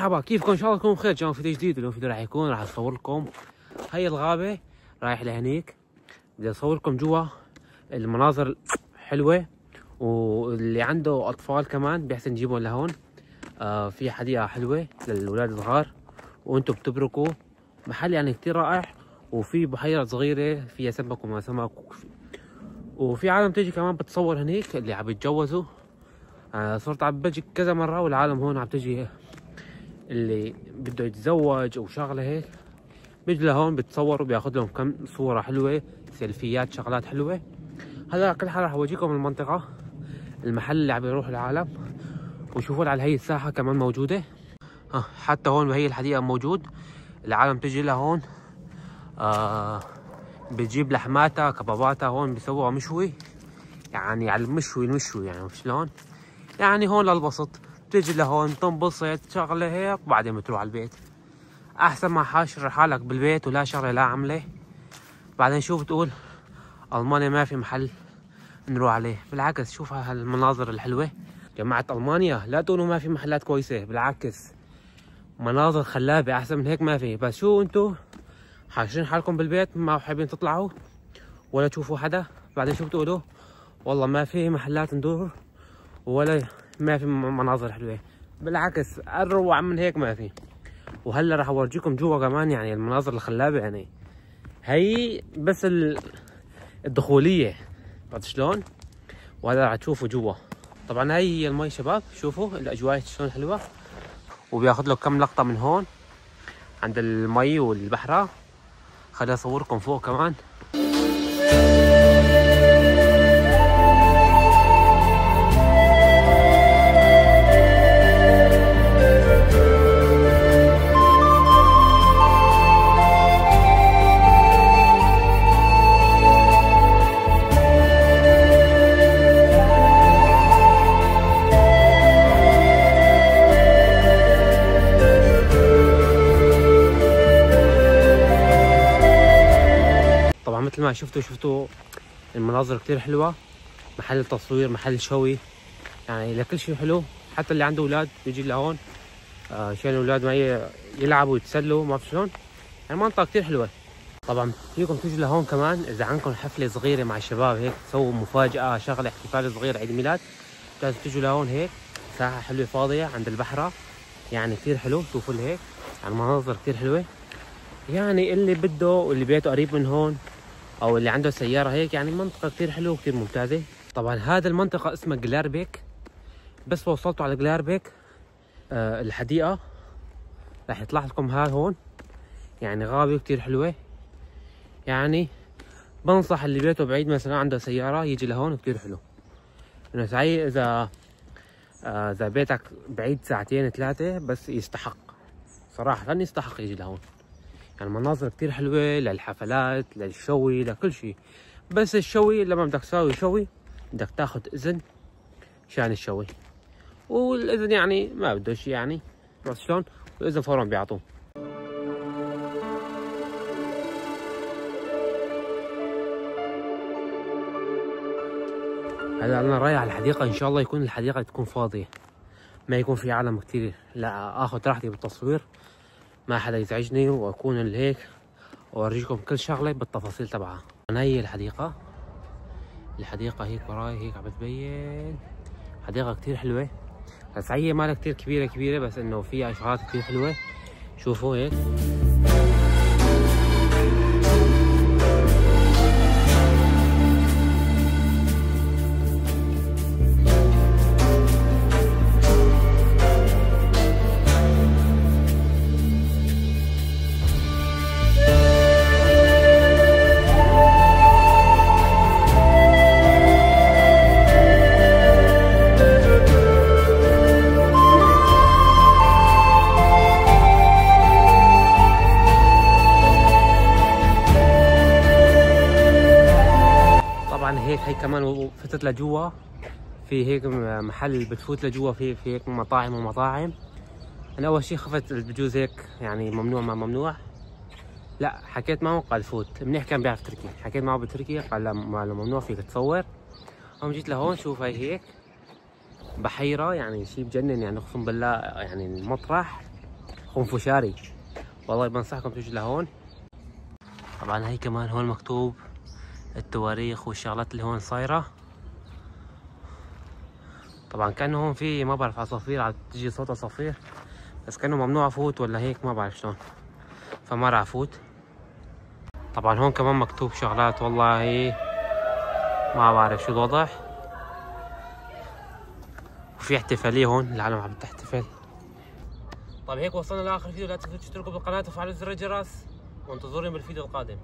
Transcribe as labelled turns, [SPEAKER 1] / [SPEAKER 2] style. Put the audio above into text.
[SPEAKER 1] مرحبا، كيفكم؟ ان شاء الله تكونوا بخير. جانا فيديو جديد. اليوم فيديو راح يكون راح اصور لكم هاي الغابة، رايح لهنيك بدي اصور لكم جوا المناظر حلوة، واللي عنده اطفال كمان بيحسن نجيبهم لهون. في حديقة حلوة للولاد الصغار، وانتم بتبركوا محل يعني كتير رائع، وفي بحيرة صغيرة فيها سمك وما سمك، وفي عالم تيجي كمان بتصور هنيك اللي عم يتجوزوا. صرت عم بجي كذا مرة، والعالم هون عم تجي اللي بده يتزوج او شغله هيك، بيجي لهون بتصوروا، بياخذ لهم كم صورة حلوة، سيلفيات، شغلات حلوة. هلا كل حال راح اورجيكم المنطقة، المحل اللي عم يروح العالم، وشوفوا على هي الساحة كمان موجودة. حتى هون بهي الحديقة موجود، العالم تجي لهون بتجيب لحماتها كباباتها، هون بيسووها مشوي، يعني على المشوي يعني شلون، يعني هون للبسط بتجي لهون تنبسط شغله هيك، وبعدين بتروح على البيت. احسن ما حاشر حالك بالبيت ولا شغله لا عمله، بعدين شو بتقول المانيا ما في محل نروح عليه. بالعكس شوف هالمناظر الحلوه جماعه المانيا، لا تقولوا ما في محلات كويسه، بالعكس مناظر خلابه احسن من هيك ما في. بس شو انتو حاشرين حالكم بالبيت، ما حابين تطلعوا ولا تشوفوا حدا، بعدين شو بتقولوا والله ما في محلات ندور ولا ما في مناظر حلوه. بالعكس اروع من هيك ما في. وهلا راح اورجيكم جوا كمان يعني المناظر الخلابه، يعني هي بس الدخوليه، عرفت شلون؟ وهذا راح تشوفوا جوا. طبعا هاي هي المي شباب، شوفوا الاجواء شلون حلوه، وبياخذ له كم لقطه من هون عند المي والبحره. خليني اصوركم فوق كمان. مثل ما شفتوا المناظر كتير حلوة، محل تصوير، محل شوي، يعني لكل شيء حلو. حتى اللي عنده اولاد بيجي لهون عشان الاولاد ما يلعبوا ويتسلوا، ما بعرف شلون، يعني منطقة كتير حلوة. طبعا فيكم تيجي لهون كمان اذا عندكم حفلة صغيرة مع الشباب هيك، تسووا مفاجأة، شغلة احتفال صغير، عيد ميلاد، لازم تيجوا لهون. هيك ساحة حلوة فاضية عند البحرة، يعني كتير حلو. شوفوا هيك يعني المناظر كتير حلوة، يعني اللي بده واللي بيته قريب من هون او اللي عنده سياره هيك، يعني منطقه كثير حلوه وكثير ممتازه. طبعا هذا المنطقه اسمها جلاربيك، بس وصلتوا على جلاربيك الحديقه راح يطلع لكم ها هون، يعني غابه كثير حلوه. يعني بنصح اللي بيته بعيد مثلا عنده سياره يجي لهون، كثير حلو. انه صحيح اذا بيتك بعيد ساعتين ثلاثه، بس يستحق صراحه، يستحق يجي لهون. يعني مناظر كتير حلوة للحفلات، للشوي، لكل شيء. بس الشوي لما بدك تساوي شوي بدك تاخد اذن شان الشوي، والاذن يعني ما بده شيء، يعني عرفت شلون؟ والاذن فورا بيعطوه. هلا انا رايح على الحديقة، ان شاء الله يكون الحديقة تكون فاضية، ما يكون في عالم كتير، لا اخذ راحتي بالتصوير، ما حدا يزعجني، واكون هيك واورجيكم كل شغله بالتفاصيل تبعها. هي الحديقه هيك وراي هيك عم بتبين، حديقه كتير حلوه، بس هي مالها كتير كبيره، بس انه فيها شغلات كتير حلوه. شوفوا هيك هي كمان فتت لجوا، في هيك محل بتفوت لجوا، في هيك مطاعم. انا اول شيء خفت بجوز هيك يعني ممنوع ما ممنوع، لا حكيت معه قال فوت، منيح كان بيعرف تركي، حكيت معه بالتركي قال لا ممنوع فيك تصور. قام جيت لهون شوف هي هيك بحيرة، يعني شيء بجنن، يعني اقسم بالله يعني المطرح خنفشاري. والله بنصحكم تيجوا لهون. طبعا هي كمان هون مكتوب التواريخ والشغلات اللي هون صايرة. طبعا كانه هون في ما بعرف عصافير عم تجي صوت عصافير، بس كانه ممنوع افوت ولا هيك ما بعرف شلون، فما راح افوت. طبعا هون كمان مكتوب شغلات والله ما بعرف شو الوضع. وفي احتفالية هون، العالم عم تحتفل. طيب هيك وصلنا لاخر فيديو، لا تنسوا تشتركوا بالقناة وتفعلوا زر الجرس، وانتظروني بالفيديو القادم.